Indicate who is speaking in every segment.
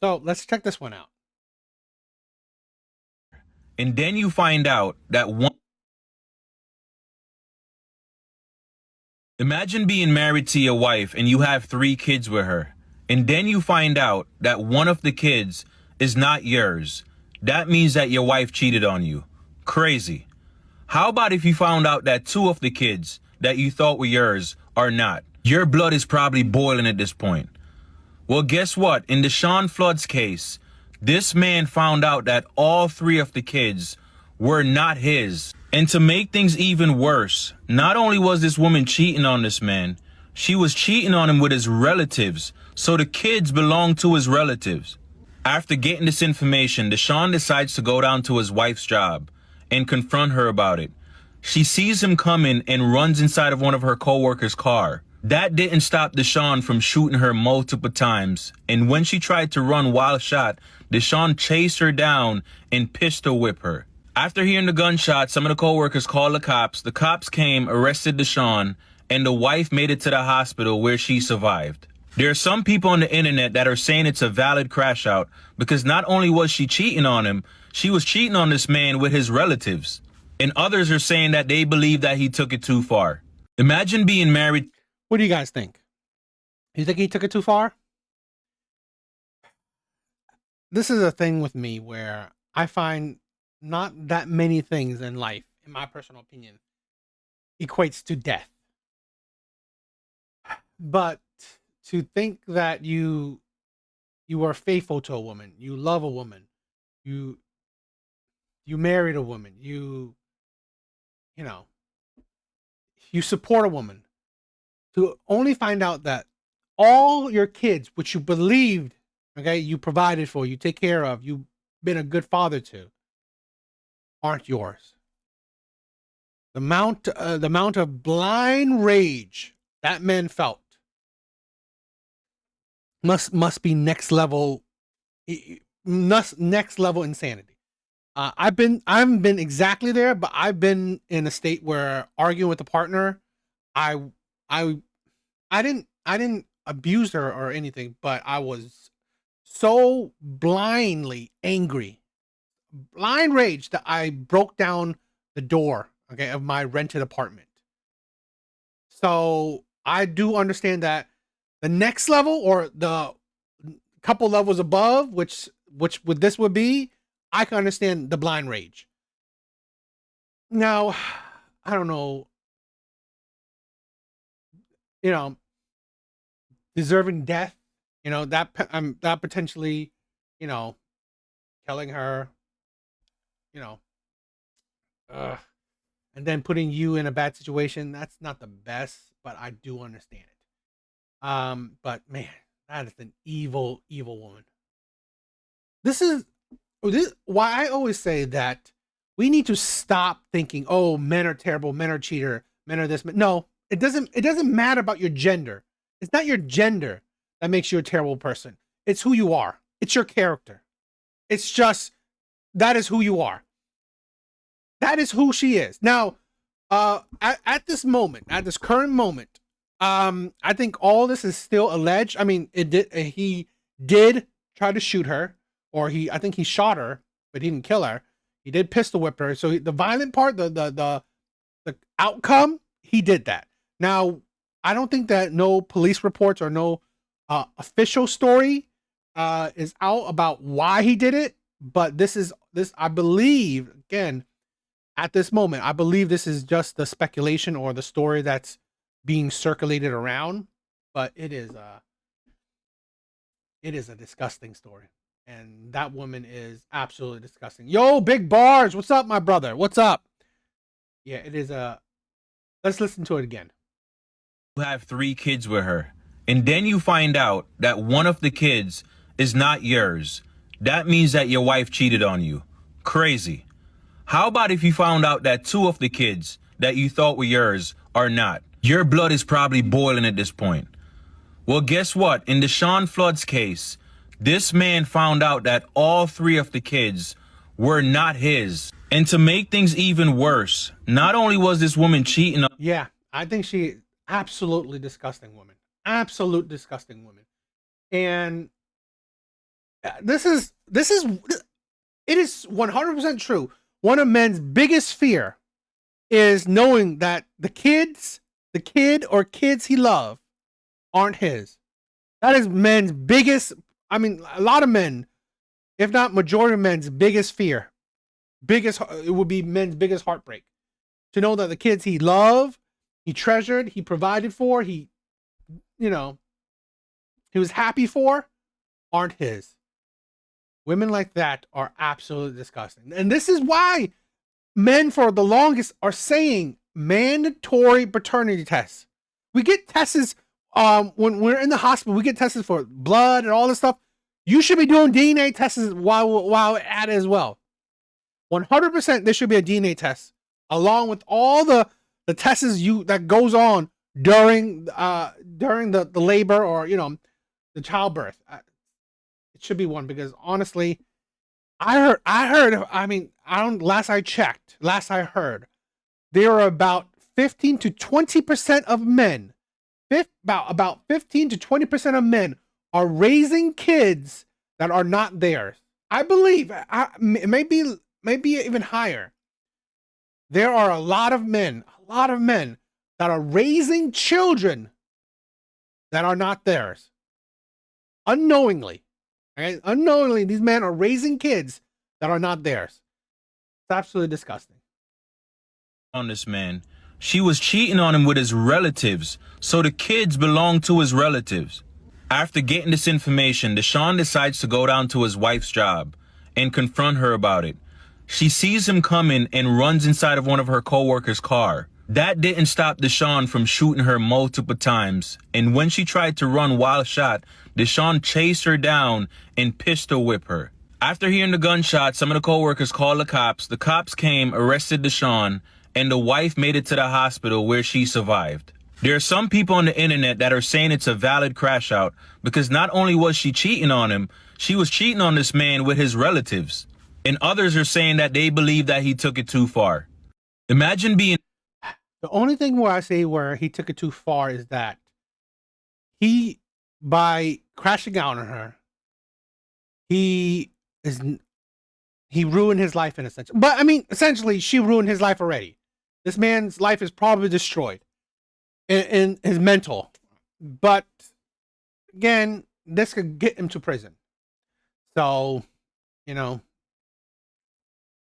Speaker 1: So let's check this one out.
Speaker 2: And then you find out that one. Imagine being married to your wife and you have 3 kids with her. And then you find out that one of the kids is not yours. That means that your wife cheated on you. Crazy. How about if you found out that 2 of the kids that you thought were yours are not? Your blood is probably boiling at this point. Well, guess what? In the Sean Flood's case, this man found out that all 3 of the kids were not his. And to make things even worse, not only was this woman cheating on this man, she was cheating on him with his relatives. So the kids belong to his relatives. After getting this information, Deshaun decides to go down to his wife's job and confront her about it. She sees him coming and runs inside of one of her coworkers' car. That didn't stop Deshaun from shooting her multiple times. And when she tried to run while shot, Deshaun chased her down and pistol whipped her. After hearing the gunshot, some of the coworkers called the cops. The cops came, arrested Deshaun, and the wife made it to the hospital where she survived. There are some people on the internet that are saying it's a valid crash out because not only was she cheating on him, she was cheating on this man with his relatives. And others are saying that they believe that he took it too far. Imagine being married.
Speaker 1: What do you guys think? You think he took it too far? This is a thing with me where I find not that many things in life, in my personal opinion, equates to death. But to think that you are faithful to a woman, you love a woman, you you married a woman, you know, you support a woman, to only find out that all your kids, which you believed, okay, you provided for, you take care of, you've been a good father to, aren't yours. The amount of blind rage that man felt must be next level, next level insanity. I haven't been exactly there, but I've been in a state where arguing with a partner, I I I didn't abuse her or anything, but I was so blindly angry, blind rage that I broke down the door, okay, of my rented apartment. So I do understand that the next level or the couple levels above, which would this would be, I can understand the blind rage. Now, I don't know, you know, deserving death, that potentially, you know, killing her, you know, ugh, and then putting you in a bad situation. That's not the best, but I do understand it. But man, that is an evil, evil woman. This is this why I always say that we need to stop thinking, oh, men are terrible, men are cheater, men are this. No, it doesn't. It doesn't matter about your gender. It's not your gender that makes you a terrible person. It's who you are. It's your character. It's just that is who you are. That is who she is. Now, at this moment, at this current moment, I think all this is still alleged. I mean, it did. He did try to shoot her, or I think he shot her, but he didn't kill her. He did pistol whip her. So the violent part, the outcome, he did that. Now, I don't think that no police reports or no official story is out about why he did it. But this I believe again at this moment, I believe this is just the speculation or the story that's being circulated around. But it is a disgusting story, and that woman is absolutely disgusting. Yo, Big Bars, what's up, my brother? What's up? Yeah, it is a. Let's listen to it again.
Speaker 2: You have 3 kids with her. And then you find out that one of the kids is not yours. That means that your wife cheated on you. Crazy. How about if you found out that 2 of the kids that you thought were yours are not? Your blood is probably boiling at this point. Well, guess what? In the Sean Flood's case, this man found out that all 3 of the kids were not his. And to make things even worse, not only was this woman cheating.
Speaker 1: Yeah, I think she absolutely disgusting woman. Absolute disgusting woman. And this is it is 100% true. One of men's biggest fear is knowing that the kid or kids he loves aren't his. That is men's biggest. I mean, a lot of men, if not majority of men's biggest fear, it would be men's biggest heartbreak to know that the kids he loved, he treasured, he provided for, you know, he was happy for, aren't his. Women like that are absolutely disgusting. And this is why men for the longest are saying mandatory paternity tests. We get tests when we're in the hospital, we get tested for blood and all this stuff. You should be doing DNA tests while at it as well. 100% there should be a DNA test along with all the tests that goes on during the labor or the childbirth. It should be one because honestly, I heard. I mean, last I heard, there are about 15 to 20% of men. About 15 to 20% of men are raising kids that are not theirs. I believe maybe even higher. There are a lot of men that are raising children that are not theirs. Unknowingly. Okay? Unknowingly, these men are raising kids that are not theirs. It's absolutely disgusting.
Speaker 2: On this man, she was cheating on him with his relatives, so the kids belong to his relatives. After getting this information, Deshaun decides to go down to his wife's job and confront her about it. She sees him coming and runs inside of one of her coworkers' car. That didn't stop Deshaun from shooting her multiple times, and when she tried to run while shot, Deshaun chased her down and pistol whipped her. After hearing the gunshot, some of the coworkers called the cops. The cops came, arrested Deshaun, and the wife made it to the hospital where she survived. There are some people on the internet that are saying it's a valid crash out because not only was she cheating on him, she was cheating on this man with his relatives. And others are saying that they believe that he took it too far. Imagine being...
Speaker 1: The only thing where I say where he took it too far is that by crashing out on her, he ruined his life in a sense. But I mean, essentially, she ruined his life already. This man's life is probably destroyed in his mental. But again, this could get him to prison. So,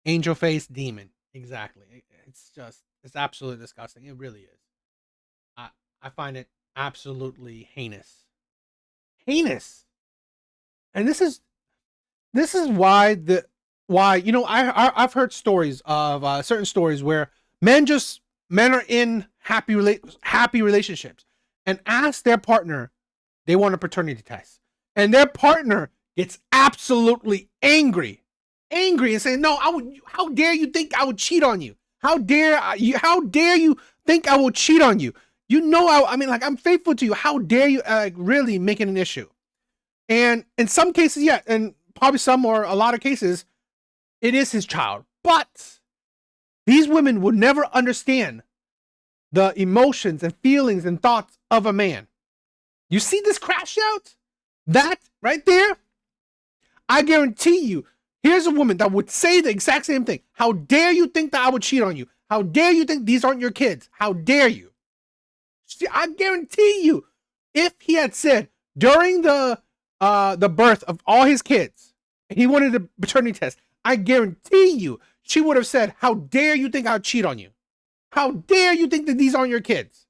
Speaker 1: angel face demon. Exactly. It's absolutely disgusting. It really is. I find it absolutely heinous. Heinous. And this is why I've heard stories of certain stories where men are in happy relationships and ask their partner they want a paternity test, and their partner gets absolutely angry and saying, "No, how dare you think I would cheat on you? How dare you think I will cheat on you? I'm faithful to you. How dare you really make it an issue?" And in some cases, yeah, and probably some or a lot of cases, it is his child. But these women will never understand the emotions and feelings and thoughts of a man. You see this crash out? That right there? I guarantee you, here's a woman that would say the exact same thing. How dare you think that I would cheat on you? How dare you think these aren't your kids? How dare you? See, I guarantee you, if he had said during the birth of all his kids, he wanted a paternity test, I guarantee you, she would have said, "How dare you think I'll cheat on you? How dare you think that these aren't your kids?"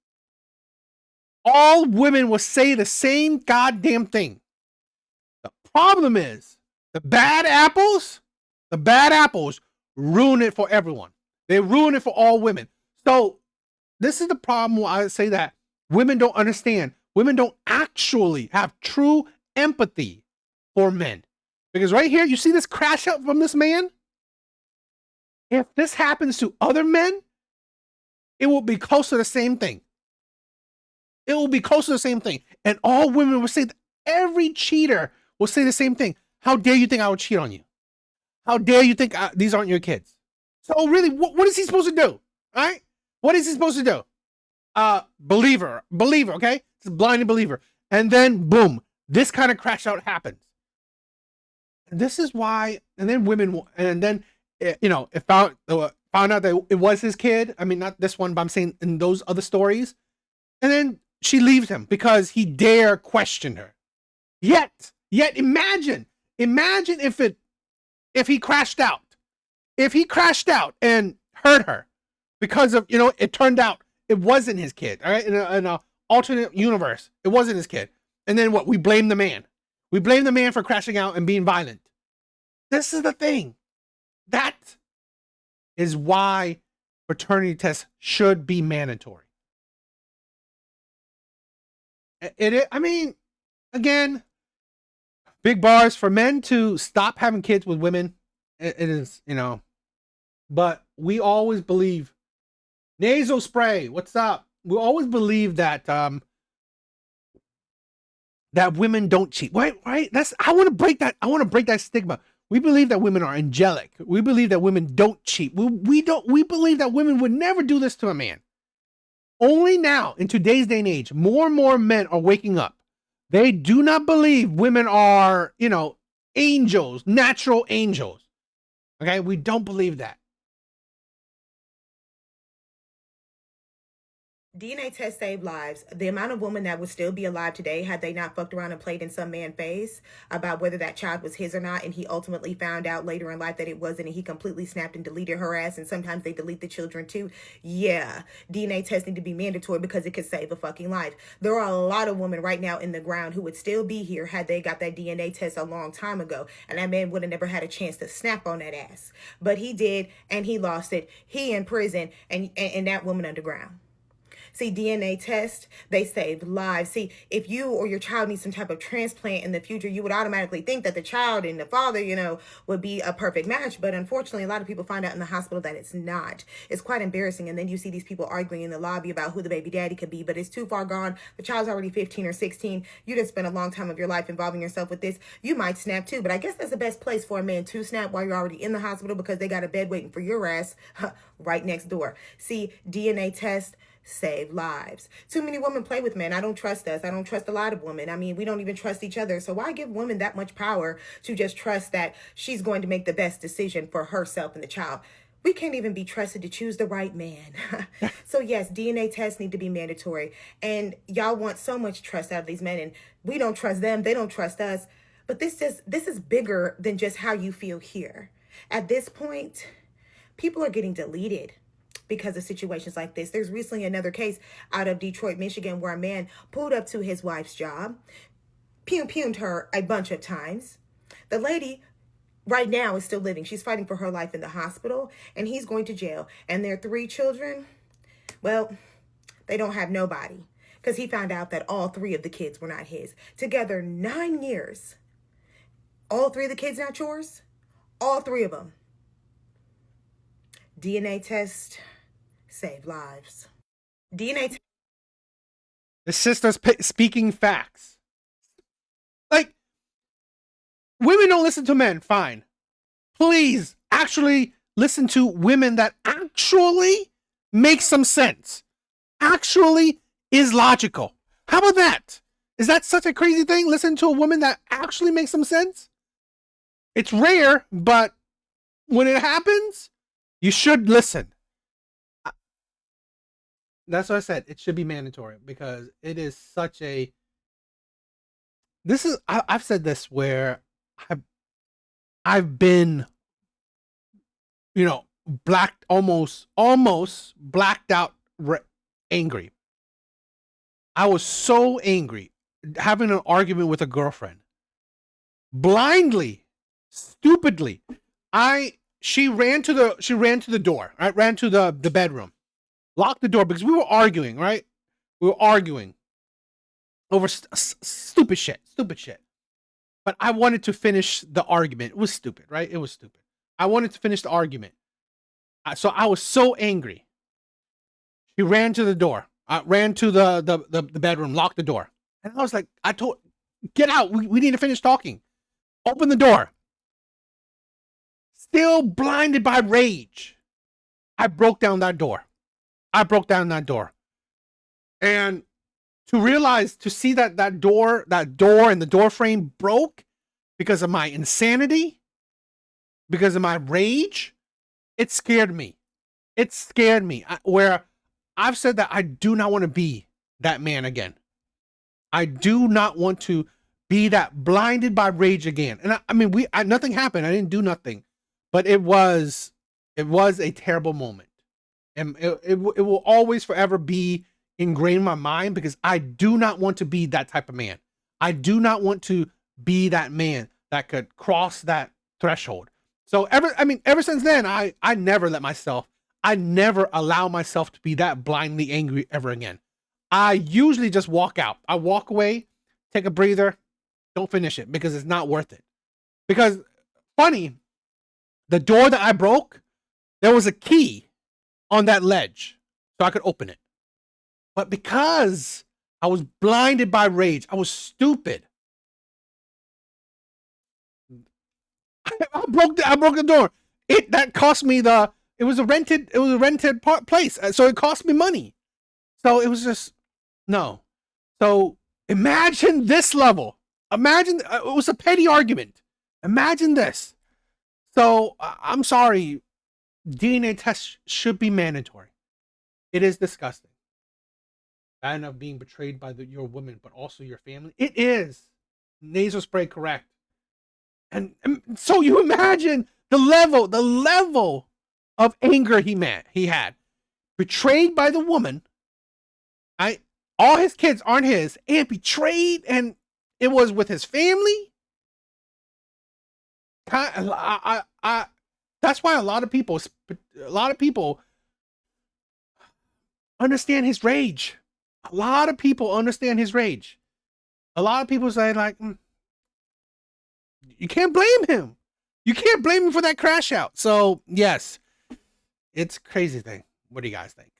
Speaker 1: All women will say the same goddamn thing. The problem is, the bad apples ruin it for everyone. They ruin it for all women. So this is the problem where I say that women don't understand. Women don't actually have true empathy for men. Because right here, you see this crash out from this man? If this happens to other men, it will be close to the same thing. It will be close to the same thing. And all women will say, every cheater will say the same thing. How dare you think I would cheat on you? How dare you think these aren't your kids? So really, what is he supposed to do? All right? What is he supposed to do? Believer, okay? It's a blinded believer. And then, boom, this kind of crash out happens. This is why, and then women, and then it found out that it was his kid. I mean, not this one, but I'm saying in those other stories. And then she leaves him because he dare question her. Yet, imagine if he crashed out, and hurt her because of it turned out it wasn't his kid. All right, in a alternate universe, it wasn't his kid. And then what? We blame the man. We blame the man for crashing out and being violent. This is the thing. That is why paternity tests should be mandatory. I mean, again, big bars for men to stop having kids with women. It is, but we always believe nasal spray. What's up? We always believe that that women don't cheat. Right? I want to break that stigma. We believe that women are angelic. We believe that women don't cheat. We believe that women would never do this to a man. Only now, in today's day and age, more and more men are waking up. They do not believe women are, angels, natural angels. Okay? We don't believe that.
Speaker 3: DNA tests save lives. The amount of women that would still be alive today had they not fucked around and played in some man's face about whether that child was his or not, and he ultimately found out later in life that it wasn't, and he completely snapped and deleted her ass, and sometimes they delete the children too. Yeah, DNA tests need to be mandatory because it could save a fucking life. There are a lot of women right now in the ground who would still be here had they got that DNA test a long time ago, and that man would have never had a chance to snap on that ass. But he did, and he lost it. He in prison, and that woman underground. See, DNA tests, they save lives. See, if you or your child needs some type of transplant in the future, you would automatically think that the child and the father, would be a perfect match. But unfortunately, a lot of people find out in the hospital that it's not. It's quite embarrassing. And then you see these people arguing in the lobby about who the baby daddy could be, but it's too far gone. The child's already 15 or 16. You didn't spend a long time of your life involving yourself with this. You might snap too, but I guess that's the best place for a man to snap while you're already in the hospital because they got a bed waiting for your ass right next door. See, DNA test save lives. Too many women play with men. I don't trust us. I don't trust a lot of women. I mean, we don't even trust each other. So why give women that much power to just trust that she's going to make the best decision for herself and the child? We can't even be trusted to choose the right man. So yes, DNA tests need to be mandatory. And y'all want so much trust out of these men, and we don't trust them. They don't trust us. But this is bigger than just how you feel here. At this point, people are getting deleted because of situations like this. There's recently another case out of Detroit, Michigan, where a man pulled up to his wife's job, pumed her a bunch of times. The lady right now is still living. She's fighting for her life in the hospital, and he's going to jail. And their 3 children, well, they don't have nobody because he found out that all 3 of the kids were not his. Together, 9 years. All 3 of the kids not yours? All 3 of them. DNA test save lives. DNA.
Speaker 1: The sister's speaking facts. Like, women don't listen to men. Fine. Please actually listen to women that actually make some sense. Actually is logical. How about that? Is that such a crazy thing? Listen to a woman that actually makes some sense? It's rare, but when it happens, you should listen. That's what I said. It should be mandatory because it is such a. I've said this where I've been, almost blacked out, angry. I was so angry having an argument with a girlfriend. Blindly, stupidly, she ran to the door. Right, ran to the bedroom. Locked the door because we were arguing, right? We were arguing over stupid shit. But I wanted to finish the argument. It was stupid, right? It was stupid. I wanted to finish the argument. So I was so angry. She ran to the door. Ran to the bedroom, locked the door. And I was like, get out. We need to finish talking. Open the door. Still blinded by rage. I broke down that door. And to see that door and the door frame broke because of my insanity, because of my rage, it scared me. It scared me. Where I've said that I do not want to be that man again. I do not want to be that blinded by rage again. And I mean, nothing happened. I didn't do nothing, but it was a terrible moment, and it will always forever be ingrained in my mind because I do not want to be that type of man. I do not want to be that man that could cross that threshold. So ever since then, I never allow myself to be that blindly angry ever again. I usually just walk out. I walk away, take a breather, don't finish it because it's not worth it. Because funny, the door that I broke, there was a key on that ledge so I could open it. But because I was blinded by rage, I was stupid. I broke the door. That cost me it was a rented place. So it cost me money. So it was just no. So imagine this level. Imagine it was a petty argument. Imagine this. So I'm sorry. DNA tests should be mandatory. It is disgusting. Bad enough being betrayed by your woman, but also your family. It is. Nasal spray correct. And so you imagine the level of anger he had. Betrayed by the woman. All his kids aren't his, and betrayed, and it was with his family. That's why a lot of people understand his rage. A lot of people understand his rage. A lot of people say like, you can't blame him. You can't blame him for that crash out. So yes, it's a crazy thing. What do you guys think?